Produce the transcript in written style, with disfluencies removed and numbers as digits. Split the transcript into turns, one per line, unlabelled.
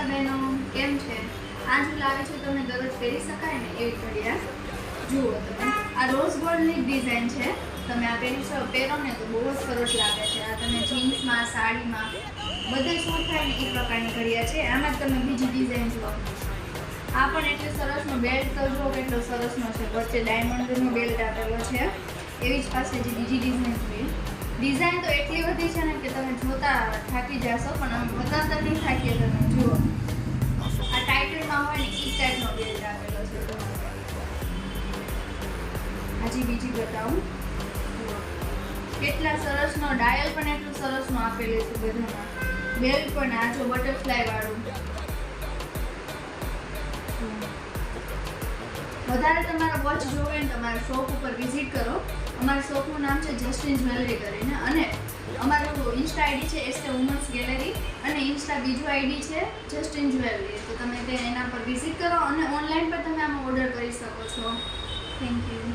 નમસ્કાર બહેનો, કેમ છે? આજ હું લાવી છું તમને દરરોજ પહેરી શકાય ને એવી ઘડિયાળ. જુઓ તમે, આ રોઝ ગોલ્ડની ડિઝાઇન છે. તમે આ પહેરો ને તો બહુ જ સરસ લાગે છે. આ તમે જીન્સમાં, સાડીમાં બધે શૂટ થાય ને એ પ્રકારની ઘડિયાળ છે. આમાં જ તમે બીજી ડિઝાઇન જુઓ. આ પણ એટલો સરસનો બેલ્ટ તો જુઓ કેટલો સરસનો છે. વચ્ચે ડાયમંડનો બેલ્ટ આપેલો છે. એવી જ પાસે જે બીજી ડિઝાઇન જોઈએ. ડિઝાઇન તો એટલી બધી છે ને કે તમે જોતા થાકી જશો, પણ આમ બતાવતા નહીં થાકીએ. તમે જુઓ, આ ટાઇટલમાં હોય ને એ ટાઈપનો બેલ્ટ આપેલો છે. હજી બીજી બતાવું. કેટલા સરસનો ડાયલ પણ એટલું સરસનો આપેલું છે બધામાં. બેલ્ટ પણ આ જો બટરફ્લાય વાળું. વધારે તમારા વોચ જોવે ને તમારા શોપ ઉપર વિઝિટ કરો. અમારા શોપનું નામ છે જસ્ટિન જ્વેલરી કરીને, અને અમારું ઇન્સ્ટા આઈડી છે એસ વુમન્સ ગેલેરી, અને ઇન્સ્ટા બીજું આઈડી છે જસ્ટિન જ્વેલરી. તો તમે એના પર વિઝિટ કરો અને ઓનલાઈન પર તમે આમાં ઓર્ડર કરી શકો છો. Thank you.